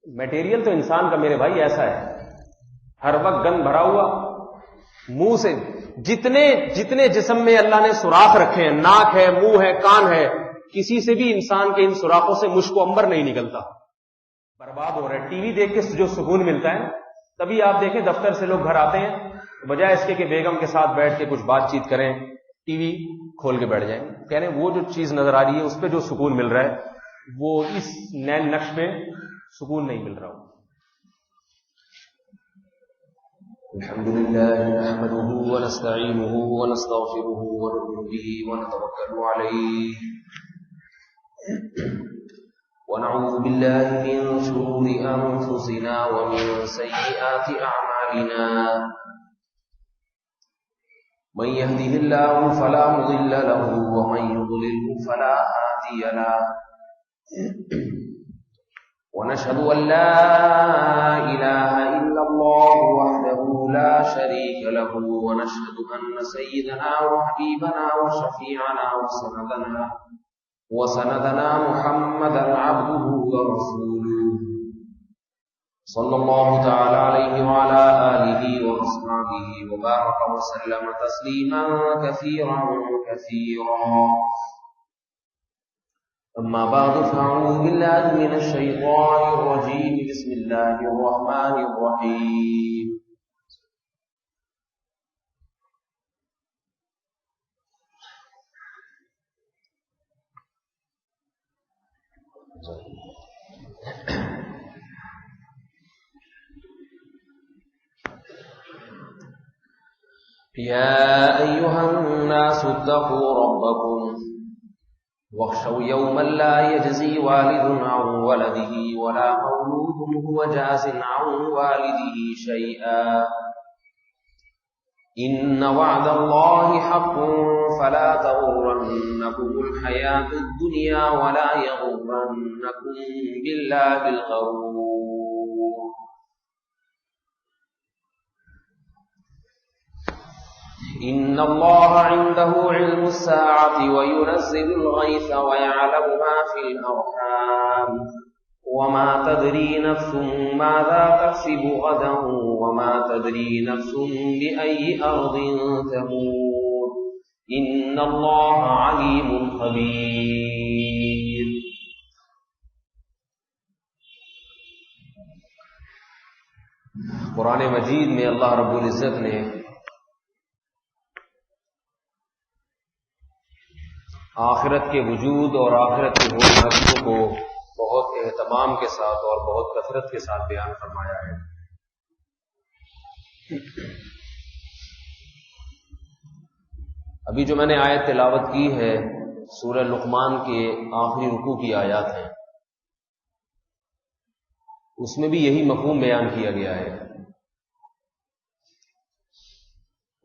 Material تو انسان کا میرے بھائی ایسا ہے، ہر وقت گند بھرا ہوا، منہ سے جتنے جسم میں اللہ نے سوراخ رکھے ہیں، ناک ہے، منہ ہے، کان ہے، کسی سے بھی انسان کے ان سوراخوں سے مشک و عنبر نہیں نکلتا، برباد ہو رہا ہے۔ ٹی وی دیکھ کے جو سکون ملتا ہے، تبھی آپ دیکھیں دفتر سے لوگ گھر آتے ہیں، بجائے اس کے کہ بیگم کے ساتھ بیٹھ کے کچھ بات چیت کریں، ٹی وی کھول کے بیٹھ جائیں، کہہ رہے ہیں وہ جو چیز نظر آ رہی ہے اس پہ جو سکون مل رہا ہے وہ اس نین نقش میں سکون نہیں مل رہا۔ الحمد لله نحمده ونستعينه ونستغفره ونؤمن به ونتوكل عليه ونعوذ بالله من شرور أنفسنا ومن سيئات أعمالنا من يهده الله فلا مضل له ومن يضلل فلا هادي له ونشهد أن لا إله إلا الله وحده لا شريك له ونشهد أن سيدنا وحبيبنا وشفيعنا وسندنا محمدا عبده ورسوله صلى الله تعالى عليه وعلى آله وأصحابه وبارك وسلم تسليما كثيرا أما بعد فأعوذ بالله من الشيطان الرجيم بسم الله الرحمن الرحيم يا أيها الناس اتقوا ربكم واخشوا يوما لا يجزي والد عن ولده ولا مولود هو جاز عن والده شيئا إن وعد الله حق فلا تغرنكم الحياة الدنيا ولا يغرنكم بالله الغرور إن الله عنده علم الساعة وينزل الغيث ويعلم ما في الأرحام وما تدري نفس ماذا تكسب غدا وما تدري نفس بأي أرض تموت إن الله عليم خبير قرآن مجید میں اللہ رب العزت نے آخرت کے وجود اور آخرت کی ہونہگیوں کو بہت اہتمام کے ساتھ اور بہت کثرت کے ساتھ بیان فرمایا ہے۔ ابھی جو میں نے آیت تلاوت کی ہے سورہ لقمان کے آخری رکوع کی آیات ہیں، اس میں بھی یہی مفہوم بیان کیا گیا ہے۔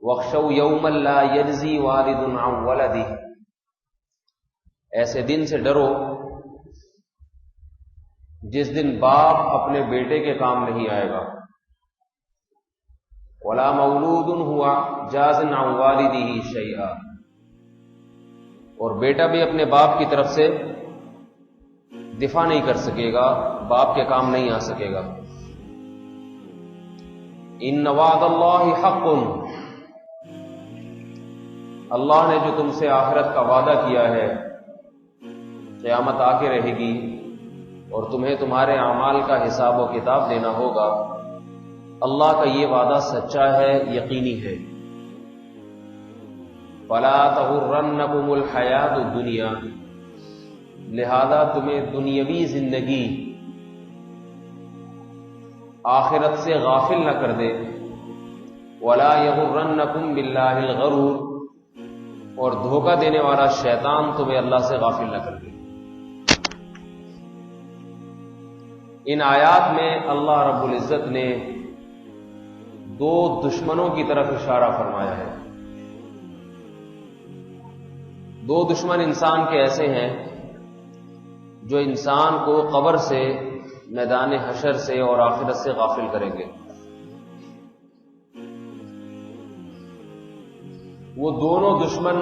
وَاخْشَوْا يَوْمًا لَا يَجْزِي وَالِدٌ عَن وَلَدِهِ، ایسے دن سے ڈرو جس دن باپ اپنے بیٹے کے کام نہیں آئے گا، وَلَا مَوْلُودٌ هُوَ جَازٍ عَن وَالِدِهِ شَيْئًا، اور بیٹا بھی اپنے باپ کی طرف سے دفاع نہیں کر سکے گا، باپ کے کام نہیں آ سکے گا۔ إِنَّ وَعْدَ اللَّهِ حَقٌّ، اللہ نے جو تم سے آخرت کا وعدہ کیا ہے، قیامت آ کے رہے گی اور تمہیں تمہارے اعمال کا حساب و کتاب دینا ہوگا، اللہ کا یہ وعدہ سچا ہے، یقینی ہے۔ فَلَا تَغُرَّنَّكُمُ الْحَيَاةُ الدُّنْيَا، لہذا تمہیں دنیاوی زندگی آخرت سے غافل نہ کر دے، وَلَا يَغُرَّنَّكُمْ بِاللَّهِ الْغَرُورُ، اور دھوکہ دینے والا شیطان تمہیں اللہ سے غافل نہ کر دے۔ ان آیات میں اللہ رب العزت نے دو دشمنوں کی طرف اشارہ فرمایا ہے۔ دو دشمن انسان کے ایسے ہیں جو انسان کو قبر سے، میدان حشر سے اور آخرت سے غافل کریں گے۔ وہ دونوں دشمن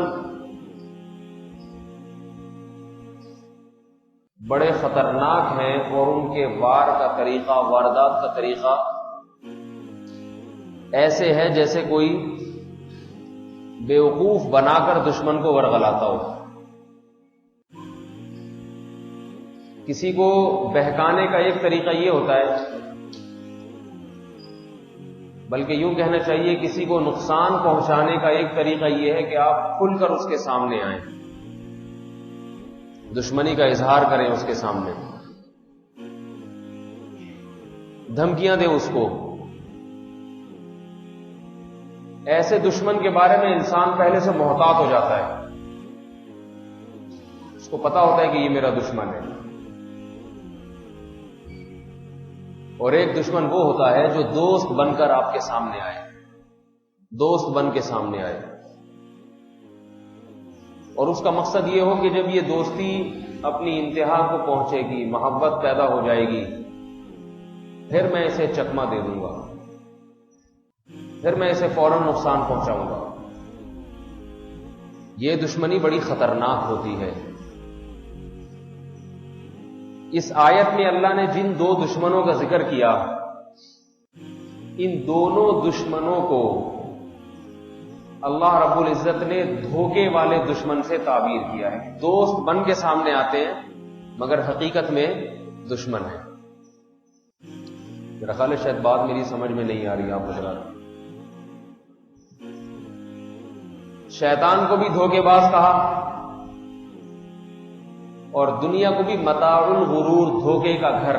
بڑے خطرناک ہیں اور ان کے وار کا طریقہ، واردات کا طریقہ ایسے ہے جیسے کوئی بیوقوف بنا کر دشمن کو ورغلاتا ہو. کسی کو بہکانے کا ایک طریقہ یہ ہوتا ہے، بلکہ یوں کہنا چاہیے کسی کو نقصان پہنچانے کا ایک طریقہ یہ ہے کہ آپ کھل کر اس کے سامنے آئیں، دشمنی کا اظہار کریں اس کے سامنے، دھمکیاں دیں اس کو. ایسے دشمن کے بارے میں انسان پہلے سے محتاط ہو جاتا ہے، اس کو پتا ہوتا ہے کہ یہ میرا دشمن ہے. اور ایک دشمن وہ ہوتا ہے جو دوست بن کر آپ کے سامنے آئے، دوست بن کے سامنے آئے، اور اس کا مقصد یہ ہو کہ جب یہ دوستی اپنی انتہا کو پہنچے گی، محبت پیدا ہو جائے گی، پھر میں اسے چکما دے دوں گا، پھر میں اسے فوراً نقصان پہنچاؤں گا. یہ دشمنی بڑی خطرناک ہوتی ہے. اس آیت میں اللہ نے جن دو دشمنوں کا ذکر کیا، ان دونوں دشمنوں کو اللہ رب العزت نے دھوکے والے دشمن سے تعبیر کیا ہے. دوست بن کے سامنے آتے ہیں مگر حقیقت میں دشمن ہے. میرا خیال ہے شاید بات میری سمجھ میں نہیں آ رہی آپ حضرات. شیطان کو بھی دھوکے باز کہا اور دنیا کو بھی متاع الغرور، دھوکے کا گھر.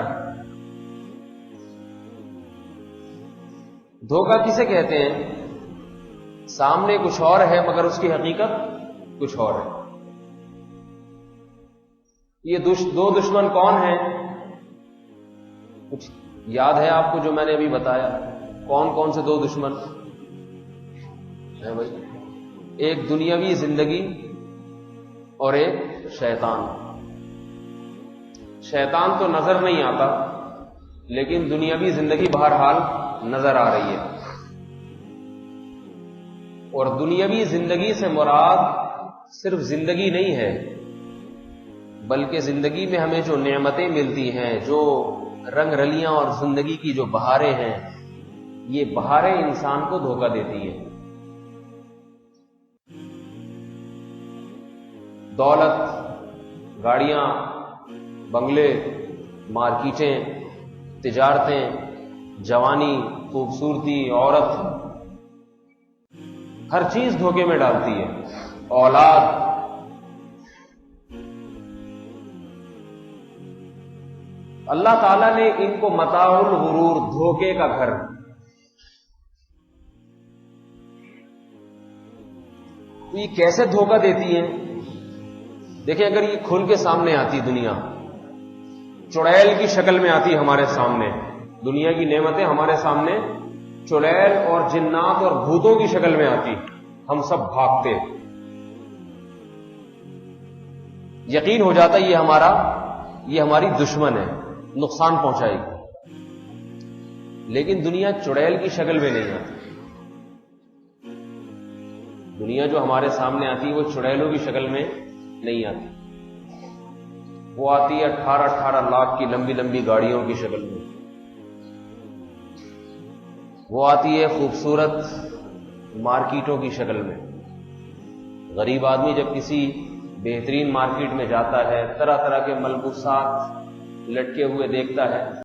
دھوکہ کسے کہتے ہیں؟ سامنے کچھ اور ہے مگر اس کی حقیقت کچھ اور ہے. یہ دو دشمن کون ہیں؟ کچھ یاد ہے آپ کو جو میں نے ابھی بتایا؟ کون کون سے دو دشمن ہیں بھائی؟ ایک دنیاوی زندگی اور ایک شیطان. شیطان تو نظر نہیں آتا لیکن دنیاوی زندگی بہرحال نظر آ رہی ہے. اور دنیاوی زندگی سے مراد صرف زندگی نہیں ہے، بلکہ زندگی میں ہمیں جو نعمتیں ملتی ہیں، جو رنگ رلیاں اور زندگی کی جو بہاریں ہیں، یہ بہاریں انسان کو دھوکہ دیتی ہیں. دولت، گاڑیاں، بنگلے، مارکیٹیں، تجارتیں، جوانی، خوبصورتی، عورت، ہر چیز دھوکے میں ڈالتی ہے. اولاد. اللہ تعالیٰ نے ان کو متاع الغرور، دھوکے کا گھر. تو یہ کیسے دھوکہ دیتی ہیں؟ دیکھیں، اگر یہ کھل کے سامنے آتی دنیا، چڑیل کی شکل میں آتی ہمارے سامنے، دنیا کی نعمتیں ہمارے سامنے چڑیل اور جنات اور بھوتوں کی شکل میں آتی، ہم سب بھاگتے. یقین ہو جاتا یہ ہماری دشمن ہے، نقصان پہنچائے گی. لیکن دنیا چڑیل کی شکل میں نہیں آتی. دنیا جو ہمارے سامنے آتی وہ چڑیلوں کی شکل میں نہیں آتی. وہ آتی ہے 18 لاکھ کی لمبی لمبی گاڑیوں کی شکل میں. وہ آتی ہے خوبصورت مارکیٹوں کی شکل میں. غریب آدمی جب کسی بہترین مارکیٹ میں جاتا ہے، طرح طرح کے ملبوسات لٹکے ہوئے دیکھتا ہے،